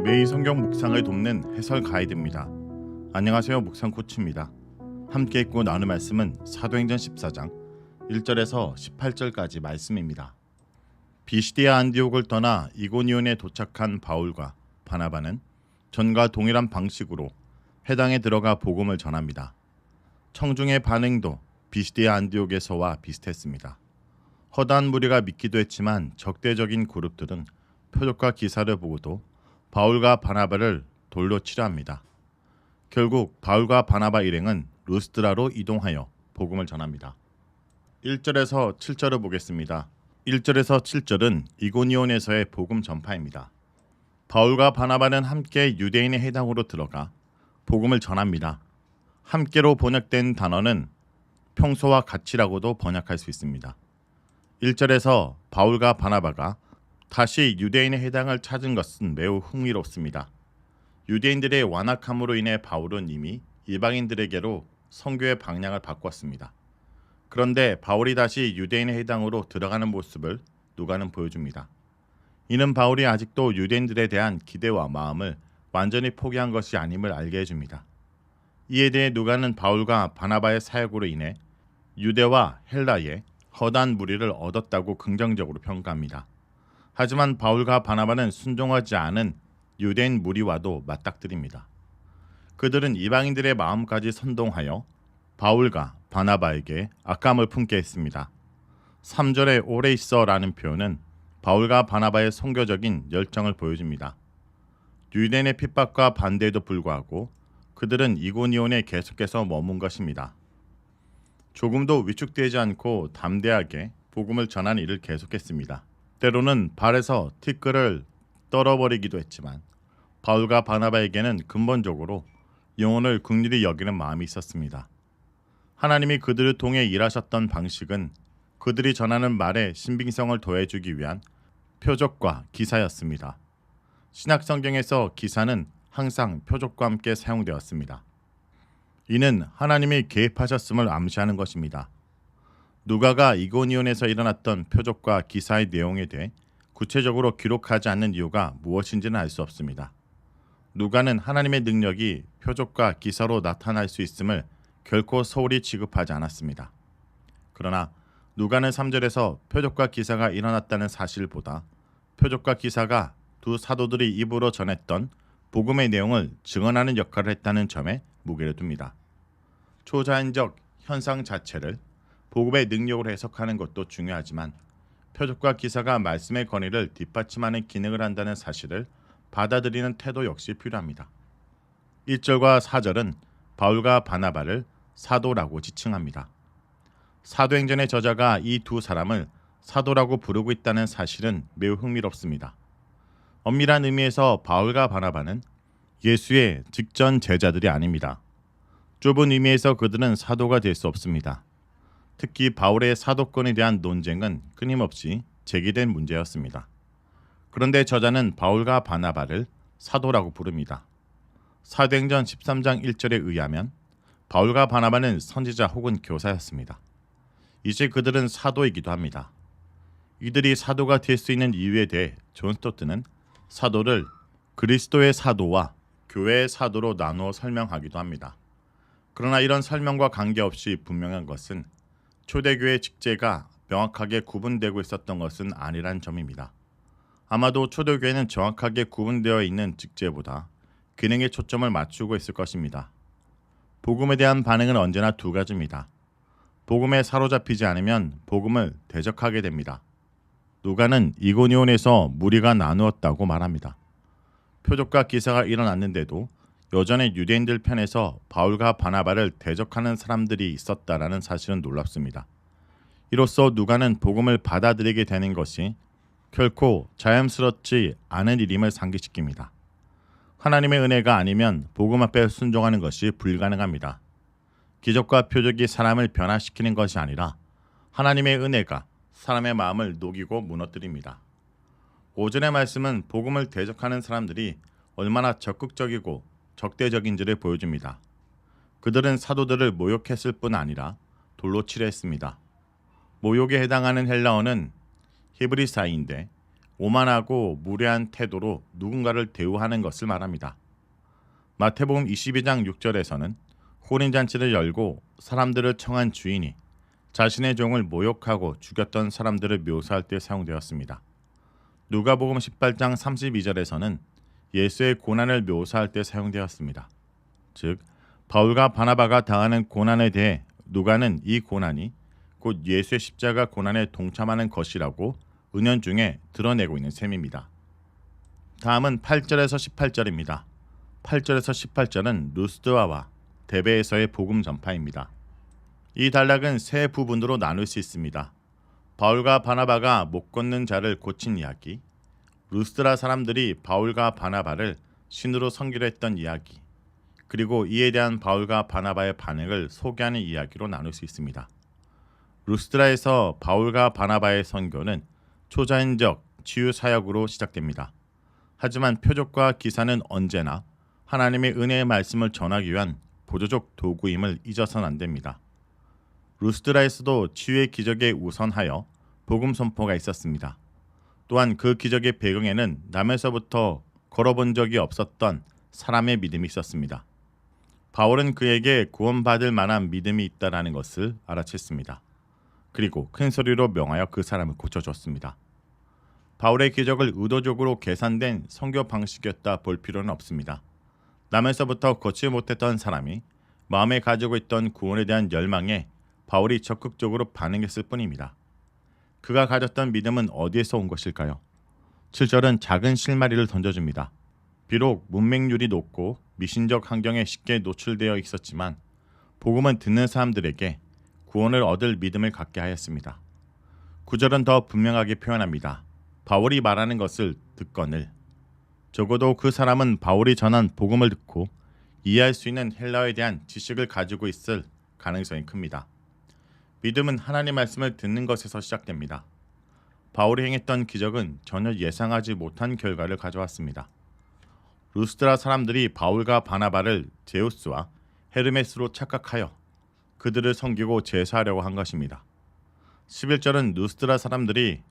매일 성경 묵상을 돕는 해설 가이드입니다. 안녕하세요, 묵상 코치입니다. 함께 읽고 나눌 말씀은 사도행전 14장 1절에서 18절까지 말씀입니다. 비시디아 안디옥을 떠나 이고니온에 도착한 바울과 바나바는 전과 동일한 방식으로 회당에 들어가 복음을 전합니다. 청중의 반응도 비시디아 안디옥에서와 비슷했습니다. 허다한 무리가 믿기도 했지만 적대적인 그룹들은 표적과 기사를 보고도 바울과 바나바를 돌로 치려 합니다. 결국 바울과 바나바 일행은 루스드라로 이동하여 복음을 전합니다. 1절에서 7절을 보겠습니다. 1절에서 7절은 이고니온에서의 복음 전파입니다. 바울과 바나바는 함께 유대인의 회당으로 들어가 복음을 전합니다. 함께로 번역된 단어는 평소와 같이라고도 번역할 수 있습니다. 1절에서 바울과 바나바가 다시 유대인의 회당을 찾은 것은 매우 흥미롭습니다. 유대인들의 완악함으로 인해 바울은 이미 이방인들에게로 선교의 방향을 바꿨습니다. 그런데 바울이 다시 유대인의 회당으로 들어가는 모습을 누가는 보여줍니다. 이는 바울이 아직도 유대인들에 대한 기대와 마음을 완전히 포기한 것이 아님을 알게 해줍니다. 이에 대해 누가는 바울과 바나바의 사역으로 인해 유대와 헬라의 허다한 무리를 얻었다고 긍정적으로 평가합니다. 하지만 바울과 바나바는 순종하지 않은 유대인 무리와도 맞닥뜨립니다. 그들은 이방인들의 마음까지 선동하여 바울과 바나바에게 악감을 품게 했습니다. 3절에 오래 있어라는 표현은 바울과 바나바의 선교적인 열정을 보여줍니다. 유대인의 핍박과 반대에도 불구하고 그들은 이고니온에 계속해서 머문 것입니다. 조금도 위축되지 않고 담대하게 복음을 전하는 일을 계속했습니다. 때로는 발에서 티끌을 떨어버리기도 했지만 바울과 바나바에게는 근본적으로 영혼을 긍휼히 여기는 마음이 있었습니다. 하나님이 그들을 통해 일하셨던 방식은 그들이 전하는 말에 신빙성을 더해주기 위한 표적과 기사였습니다. 신약 성경에서 기사는 항상 표적과 함께 사용되었습니다. 이는 하나님이 개입하셨음을 암시하는 것입니다. 누가가 이고니온에서 일어났던 표적과 기사의 내용에 대해 구체적으로 기록하지 않는 이유가 무엇인지는 알 수 없습니다. 누가는 하나님의 능력이 표적과 기사로 나타날 수 있음을 결코 소홀히 취급하지 않았습니다. 그러나 누가는 3절에서 표적과 기사가 일어났다는 사실보다 표적과 기사가 두 사도들이 입으로 전했던 복음의 내용을 증언하는 역할을 했다는 점에 무게를 둡니다. 초자연적 현상 자체를 복음의 능력으로 해석하는 것도 중요하지만 표적과 기사가 말씀의 권위를 뒷받침하는 기능을 한다는 사실을 받아들이는 태도 역시 필요합니다. 1절과 4절은 바울과 바나바를 사도라고 지칭합니다. 사도행전의 저자가 이 두 사람을 사도라고 부르고 있다는 사실은 매우 흥미롭습니다. 엄밀한 의미에서 바울과 바나바는 예수의 직전 제자들이 아닙니다. 좁은 의미에서 그들은 사도가 될 수 없습니다. 특히 바울의 사도권에 대한 논쟁은 끊임없이 제기된 문제였습니다. 그런데 저자는 바울과 바나바를 사도라고 부릅니다. 사도행전 13장 1절에 의하면 바울과 바나바는 선지자 혹은 교사였습니다. 이제 그들은 사도이기도 합니다. 이들이 사도가 될 수 있는 이유에 대해 존 스토트는 사도를 그리스도의 사도와 교회의 사도로 나누어 설명하기도 합니다. 그러나 이런 설명과 관계없이 분명한 것은 초대교회 직제가 명확하게 구분되고 있었던 것은 아니란 점입니다. 아마도 초대교회는 정확하게 구분되어 있는 직제보다 기능에 초점을 맞추고 있을 것입니다. 복음에 대한 반응은 언제나 두 가지입니다. 복음에 사로잡히지 않으면 복음을 대적하게 됩니다. 누가는 이고니온에서 무리가 나누었다고 말합니다. 표적과 기사가 일어났는데도 여전히 유대인들 편에서 바울과 바나바를 대적하는 사람들이 있었다라는 사실은 놀랍습니다. 이로써 누가는 복음을 받아들이게 되는 것이 결코 자연스럽지 않은 일임을 상기시킵니다. 하나님의 은혜가 아니면 복음 앞에 순종하는 것이 불가능합니다. 기적과 표적이 사람을 변화시키는 것이 아니라 하나님의 은혜가 사람의 마음을 녹이고 무너뜨립니다. 오전의 말씀은 복음을 대적하는 사람들이 얼마나 적극적이고 적대적인지를 보여줍니다. 그들은 사도들을 모욕했을 뿐 아니라 돌로 치려 했습니다. 모욕에 해당하는 헬라어는 히브리사이인데 오만하고 무례한 태도로 누군가를 대우하는 것을 말합니다. 마태복음 22장 6절에서는 혼인잔치를 열고 사람들을 청한 주인이 자신의 종을 모욕하고 죽였던 사람들을 묘사할 때 사용되었습니다. 누가복음 18장 32절에서는 예수의 고난을 묘사할 때 사용되었습니다. 즉 바울과 바나바가 당하는 고난에 대해 누가는 이 고난이 곧 예수의 십자가 고난에 동참하는 것이라고 은연중에 드러내고 있는 셈입니다. 다음은 8절에서 18절입니다. 8절에서 18절은 루스드라와 데베에서의 복음 전파입니다. 이 단락은 세 부분으로 나눌 수 있습니다. 바울과 바나바가 못 걷는 자를 고친 이야기, 루스드라 사람들이 바울과 바나바를 신으로 섬기려 했던 이야기, 그리고 이에 대한 바울과 바나바의 반응을 소개하는 이야기로 나눌 수 있습니다. 루스드라에서 바울과 바나바의 선교는 초자연적 치유 사역으로 시작됩니다. 하지만 표적과 기사는 언제나 하나님의 은혜의 말씀을 전하기 위한 보조적 도구임을 잊어서는 안 됩니다. 루스드라에서도 치유의 기적에 우선하여 복음 선포가 있었습니다. 또한 그 기적의 배경에는 남에서부터 걸어본 적이 없었던 사람의 믿음이 있었습니다. 바울은 그에게 구원받을 만한 믿음이 있다라는 것을 알아챘습니다. 그리고 큰 소리로 명하여 그 사람을 고쳐줬습니다. 바울의 기적을 의도적으로 계산된 선교 방식이었다 볼 필요는 없습니다. 남에서부터 거치 못했던 사람이 마음에 가지고 있던 구원에 대한 열망에 바울이 적극적으로 반응했을 뿐입니다. 그가 가졌던 믿음은 어디에서 온 것일까요? 7절은 작은 실마리를 던져줍니다. 비록 문맹률이 높고 미신적 환경에 쉽게 노출되어 있었지만 복음은 듣는 사람들에게 구원을 얻을 믿음을 갖게 하였습니다. 9절은 더 분명하게 표현합니다. 바울이 말하는 것을 듣거늘. 적어도 그 사람은 바울이 전한 복음을 듣고 이해할 수 있는 헬라어에 대한 지식을 가지고 있을 가능성이 큽니다. 믿음은 하나님의 말씀을 듣는 것에서 시작됩니다. 바울이 행했던 기적은 전혀 예상하지 못한 결과를 가져왔습니다. 루스드라 사람들이 바울과 바나바를 제우스와 헤르메스로 착각하여 그들을 섬기고 제사하려고 한 것입니다. 11절은 루스드라 사람들이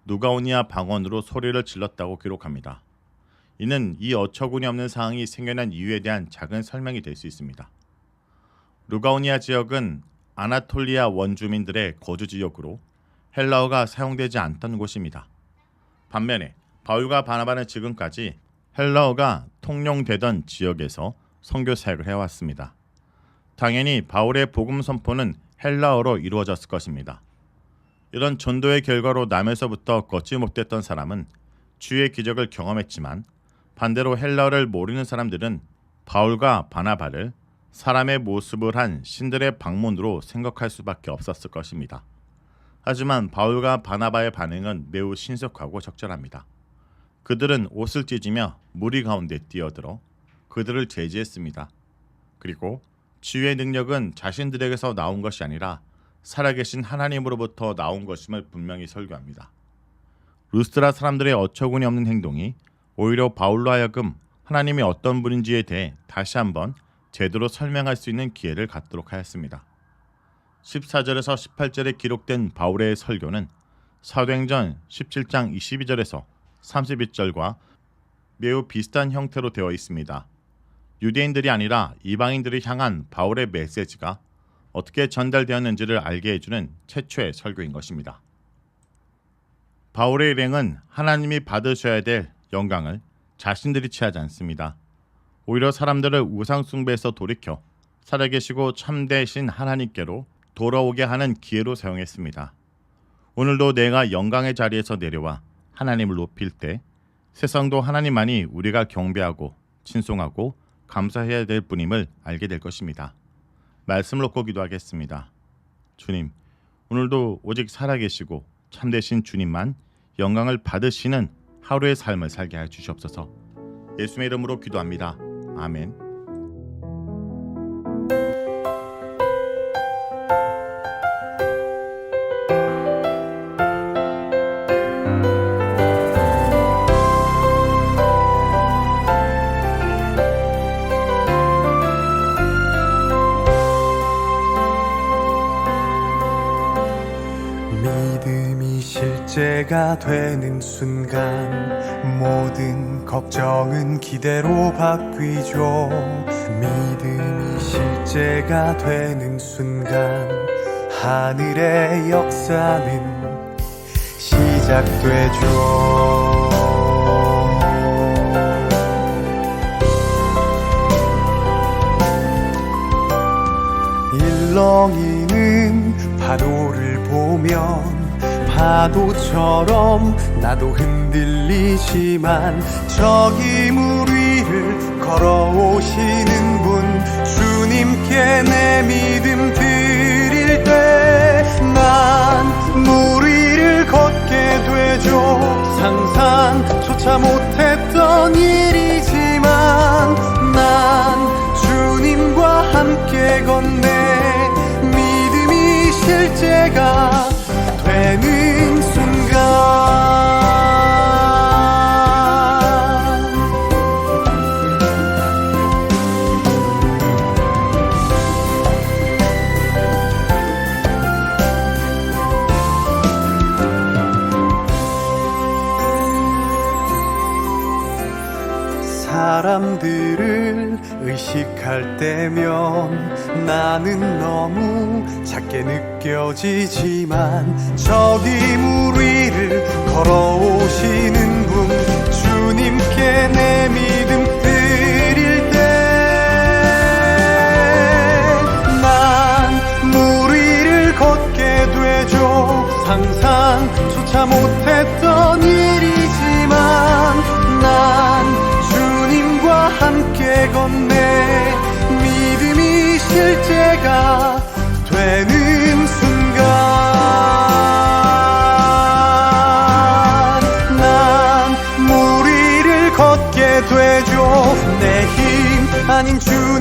누가오니아 방언으로 소리를 질렀다고 기록합니다. 이는 이 어처구니 없는 상황이 생겨난 이유에 대한 작은 설명이 될 수 있습니다. 루가오니아 지역은 아나톨리아 원주민들의 거주 지역으로 헬라어가 사용되지 않던 곳입니다. 반면에 바울과 바나바는 지금까지 헬라어가 통용되던 지역에서 선교 사역을 해왔습니다. 당연히 바울의 복음 선포는 헬라어로 이루어졌을 것입니다. 이런 전도의 결과로 남에서부터 걷지 못했던 사람은 주의 기적을 경험했지만 반대로 헬라어를 모르는 사람들은 바울과 바나바를 사람의 모습을 한 신들의 방문으로 생각할 수밖에 없었을 것입니다. 하지만 바울과 바나바의 반응은 매우 신속하고 적절합니다. 그들은 옷을 찢으며 무리 가운데 뛰어들어 그들을 제지했습니다. 그리고 치유의 능력은 자신들에게서 나온 것이 아니라 살아계신 하나님으로부터 나온 것임을 분명히 설교합니다. 루스드라 사람들의 어처구니 없는 행동이 오히려 바울로 하여금 하나님이 어떤 분인지에 대해 다시 한번 제대로 설명할 수 있는 기회를 갖도록 하였습니다. 14절에서 18절에 기록된 바울의 설교는 사도행전 17장 22절에서 32절과 매우 비슷한 형태로 되어 있습니다. 유대인들이 아니라 이방인들을 향한 바울의 메시지가 어떻게 전달되었는지를 알게 해주는 최초의 설교인 것입니다. 바울의 일행은 하나님이 받으셔야 될 영광을 자신들이 취하지 않습니다. 오히려 사람들을 우상 숭배에서 돌이켜 살아계시고 참되신 하나님께로 돌아오게 하는 기회로 사용했습니다. 오늘도 내가 영광의 자리에서 내려와 하나님을 높일 때 세상도 하나님만이 우리가 경배하고 찬송하고 감사해야 될 분임을 알게 될 것입니다. 말씀을 놓고 기도하겠습니다. 주님, 오늘도 오직 살아계시고 참되신 주님만 영광을 받으시는 하루의 삶을 살게 해 주시옵소서. 예수의 이름으로 기도합니다. 아멘. 믿음이 실제 실제가 되는 순간 모든 걱정은 기대로 바뀌죠. 믿음이 실제가 되는 순간 하늘의 역사는 시작되죠. 일렁이는 파도를 보면 파도처럼 나도 흔들리지만 저기 물 위를 걸어오시는 분 주님께 내 믿음 드릴 때 난 물 위를 걷게 되죠. 상상조차 못했던 일이지만 난 주님과 함께 걷네. 믿음이 실제가 되는 순간 사람들을 의식할 때면 나는 너무 작게 느껴지지만 저기 물 위를 걸어오시는 분 주님께 내 믿음 드릴 때 난 물 위를 걷게 되죠. 상상조차 못했던 일이지만 난 주님과 함께 걷네. 믿음이 실제가 되는 순간 난 물 위를 걷게 되죠. 내 힘 아닌 주님